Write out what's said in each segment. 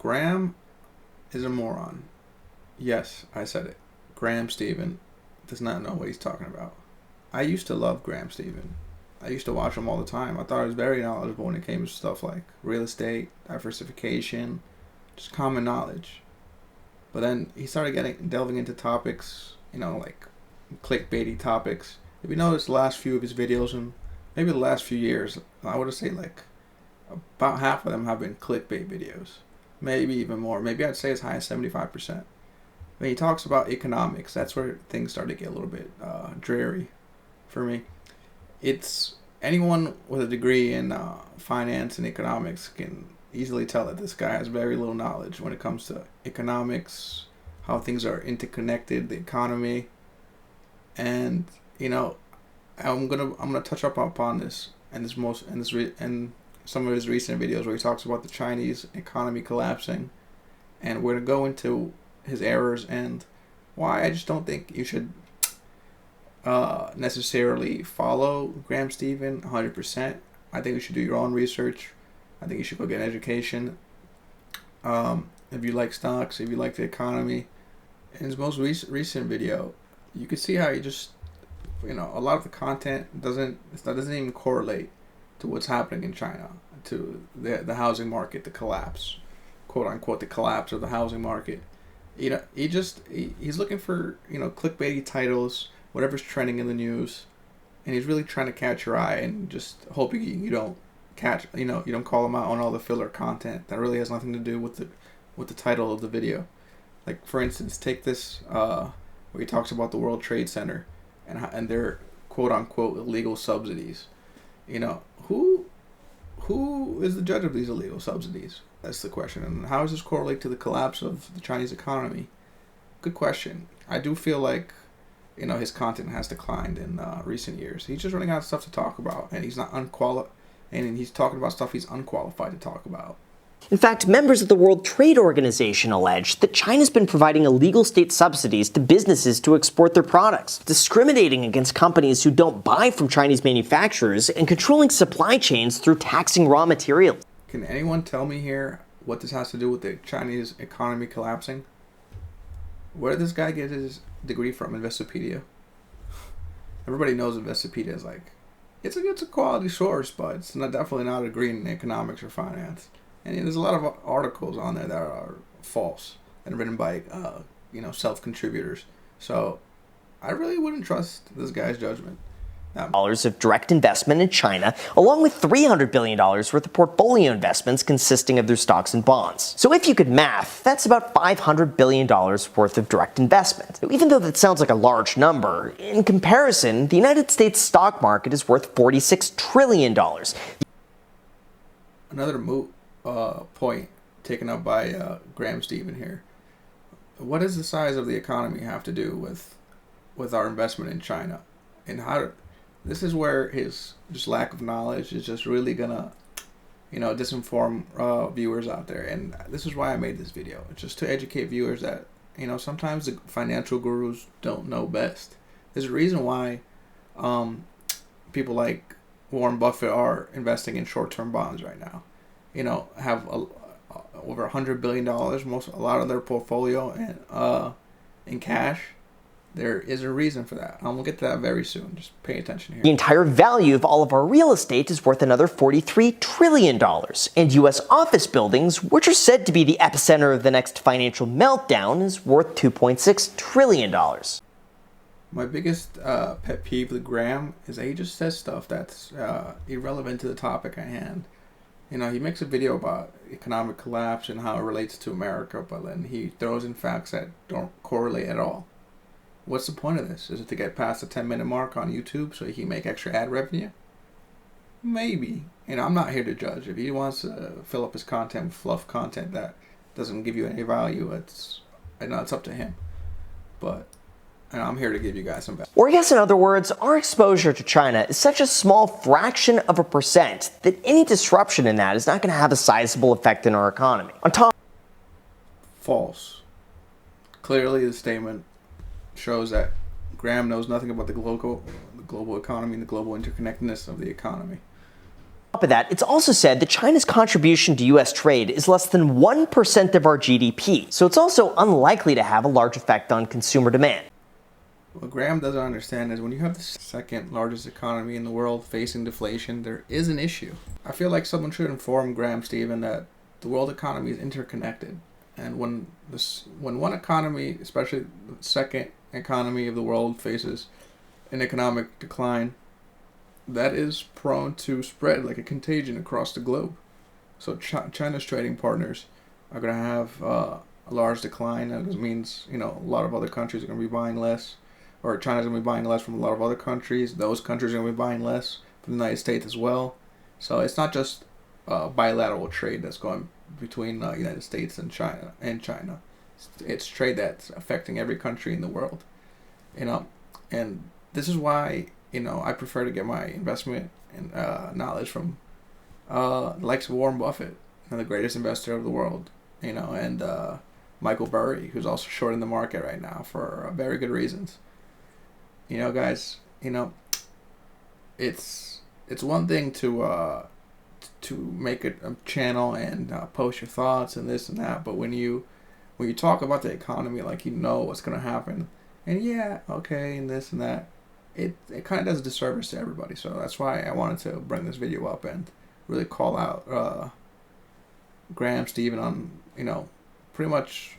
Graham is a moron. Yes, I said it. Graham Stephen does not know what he's talking about. I used to love Graham Stephen. I used to watch him all the time. I thought he was very knowledgeable when it came to stuff like real estate, diversification, just common knowledge. But then he started delving into topics, like clickbaity topics. If you notice the last few of his videos and maybe the last few years, I would say like about half of them have been clickbait videos. Maybe even more. Maybe I'd say as high as 75%. When he talks about economics, that's where things start to get a little bit dreary for me. It's anyone with a degree in finance and economics can easily tell that this guy has very little knowledge when it comes to economics, how things are interconnected, the economy, and I'm gonna touch up upon this and some of his recent videos where he talks about the Chinese economy collapsing, and we're gonna go into his errors and why I just don't think you should necessarily follow Graham Stephen 100%. I think you should do your own research. I think you should go get an education. If you like stocks, if you like the economy. In his most recent video, you could see how he just, a lot of the content doesn't even correlate to what's happening in China, to the housing market, the collapse, quote unquote, the collapse of the housing market. He's looking for, clickbaity titles, whatever's trending in the news, and he's really trying to catch your eye and just hoping you don't you don't call him out on all the filler content that really has nothing to do with the title of the video. Like, for instance, take this where he talks about the World Trade Center and their quote unquote illegal subsidies. Who is the judge of these illegal subsidies? That's the question. And how does this correlate to the collapse of the Chinese economy? Good question. I do feel like his content has declined in recent years. He's just running out of stuff to talk about, and he's not unqualified. And he's talking about stuff he's unqualified to talk about. In fact, members of the World Trade Organization allege that China's been providing illegal state subsidies to businesses to export their products, discriminating against companies who don't buy from Chinese manufacturers, and controlling supply chains through taxing raw materials. Can anyone tell me here what this has to do with the Chinese economy collapsing? Where did this guy get his degree from? Investopedia. Everybody knows Investopedia is like, it's a quality source, but it's definitely not a degree in economics or finance. And there's a lot of articles on there that are false and written by self-contributors. So I really wouldn't trust this guy's judgment. Dollars of direct investment in China, along with $300 billion worth of portfolio investments consisting of their stocks and bonds. So if you could math, that's about $500 billion worth of direct investment. Even though that sounds like a large number, in comparison, the United States stock market is worth $46 trillion. Another moot point taken up by Graham Stephen here. What does the size of the economy have to do with our investment in China? And this is where his just lack of knowledge is just really gonna, disinform viewers out there. And this is why I made this video. It's just to educate viewers that, sometimes the financial gurus don't know best. There's a reason why people like Warren Buffett are investing in short-term bonds right now. Have over $100 billion, a lot of their portfolio in cash. There is a reason for that. We'll get to that very soon. Just pay attention here. The entire value of all of our real estate is worth another $43 trillion. And U.S. office buildings, which are said to be the epicenter of the next financial meltdown, is worth $2.6 trillion. My biggest pet peeve with Graham is that he just says stuff that's irrelevant to the topic at hand. He makes a video about economic collapse and how it relates to America, but then he throws in facts that don't correlate at all. What's the point of this? Is it to get past the 10-minute mark on YouTube so he can make extra ad revenue? Maybe. I'm not here to judge. If he wants to fill up his content with fluff content that doesn't give you any value, it's up to him. But I'm here to give you guys some value. Or I guess in other words, our exposure to China is such a small fraction of a percent that any disruption in that is not going to have a sizable effect in our economy. On top. False. Clearly the statement shows that Graham knows nothing about the global economy and the global interconnectedness of the economy. On top of that, it's also said that China's contribution to U.S. trade is less than 1% of our GDP, so it's also unlikely to have a large effect on consumer demand. What Graham doesn't understand is when you have the second largest economy in the world facing deflation, there is an issue. I feel like someone should inform Graham Stephen that the world economy is interconnected. And when one economy, especially the second economy of the world, faces an economic decline, that is prone to spread like a contagion across the globe. So China's trading partners are going to have a large decline. That means, a lot of other countries are going to be buying less, or China's going to be buying less from a lot of other countries. Those countries are going to be buying less from the United States as well. So it's not just bilateral trade that's going between the United States and China. It's trade that's affecting every country in the world. And this is why I prefer to get my investment and knowledge from the likes of Warren Buffett, the greatest investor of the world, and Michael Burry, who's also short in the market right now for very good reasons. Guys, it's one thing to make a channel and post your thoughts and this and that, but when you talk about the economy like what's going to happen, and and this and that, it kind of does a disservice to everybody. So that's why I wanted to bring this video up and really call out Graham Stephen on pretty much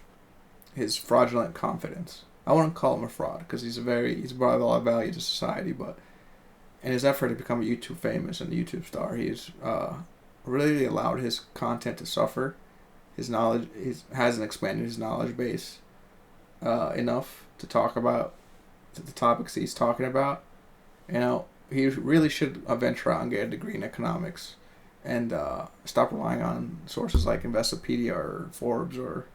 his fraudulent confidence. I wouldn't call him a fraud because he's brought a lot of value to society, but in his effort to become a YouTube famous and a YouTube star, he's really allowed his content to suffer. His knowledge hasn't expanded his knowledge base enough to talk about the topics he's talking about. He really should venture out and get a degree in economics and stop relying on sources like Investopedia or Forbes, or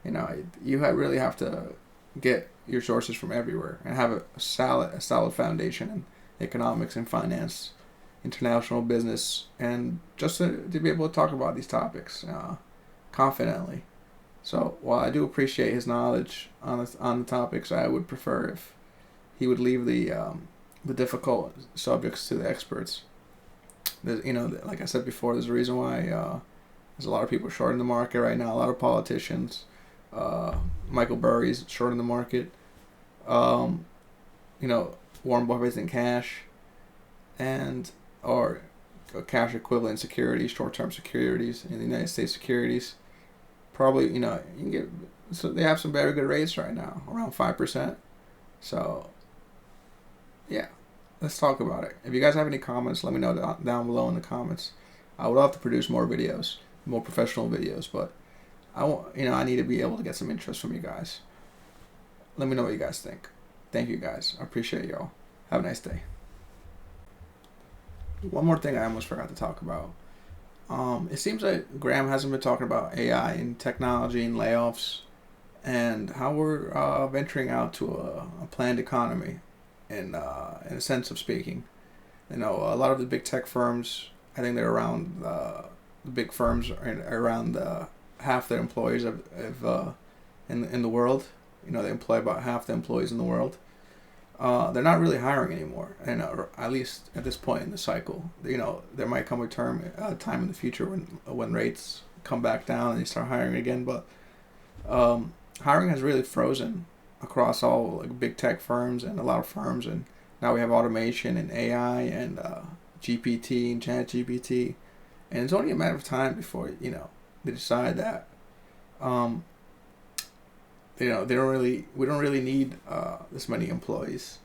you really have to get your sources from everywhere and have a solid foundation in economics and finance, international business, and just to be able to talk about these topics confidently. So while I do appreciate his knowledge on the topics, I would prefer if he would leave the difficult subjects to the experts. Like I said before, there's a reason why there's a lot of people short in the market right now. A lot of politicians. Michael Burry's short in the market. Warren Buffett's in cash, or cash equivalent securities, short-term securities in the United States securities. Probably, you can get. So they have some very good rates right now, around 5%. So, yeah, let's talk about it. If you guys have any comments, let me know down below in the comments. I would love to produce more videos, more professional videos, but I need to be able to get some interest from you guys. Let me know what you guys think. Thank you guys. I appreciate y'all. Have a nice day. One more thing I almost forgot to talk about. It seems like Graham hasn't been talking about AI and technology and layoffs and how we're venturing out to a planned economy in a sense of speaking. A lot of the big tech firms, I think they're around the big firms are around half their employees in the world. They employ about half the employees in the world. They're not really hiring anymore, and at least at this point in the cycle, there might come a time in the future when rates come back down and they start hiring again. But hiring has really frozen across all big tech firms and a lot of firms, and now we have automation and AI and GPT and ChatGPT, and it's only a matter of time before they decide that we don't really need this many employees,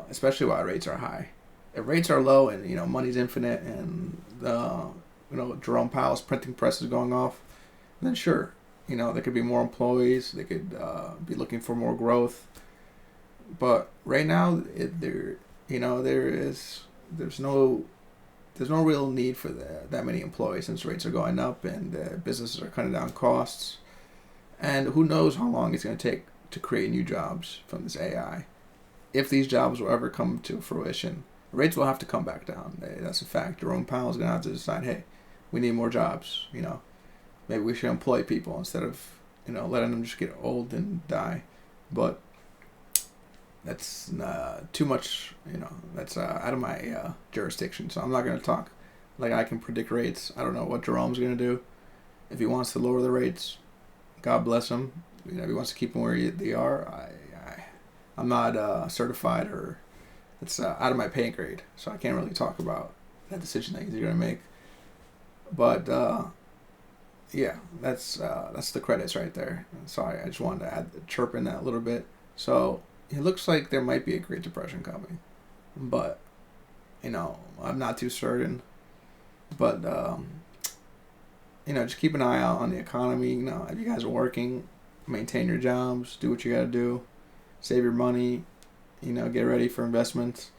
especially while rates are high. If rates are low and money's infinite and Jerome Powell's printing press is going off, then sure, there could be more employees. They could be looking for more growth. But right now, there's no real need for that many employees since rates are going up and businesses are cutting down costs. And who knows how long it's going to take to create new jobs from this AI. If these jobs will ever come to fruition, rates will have to come back down. That's a fact. Jerome Powell's going to have to decide, hey, we need more jobs. Maybe we should employ people instead of, letting them just get old and die. But that's too much, that's out of my jurisdiction. So I'm not going to talk Like, I can predict rates. I don't know what Jerome's going to do. If he wants to lower the rates, God bless him. If he wants to keep them where they are, I'm not certified, or it's out of my pay grade, so I can't really talk about that decision that he's going to make. But yeah, that's the credits right there. So I just wanted to chirp in that a little bit. So it looks like there might be a Great Depression coming, but I'm not too certain. But just keep an eye out on the economy. If you guys are working, maintain your jobs, do what you got to do, save your money, get ready for investments.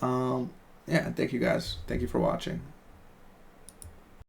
Yeah, thank you guys. Thank you for watching.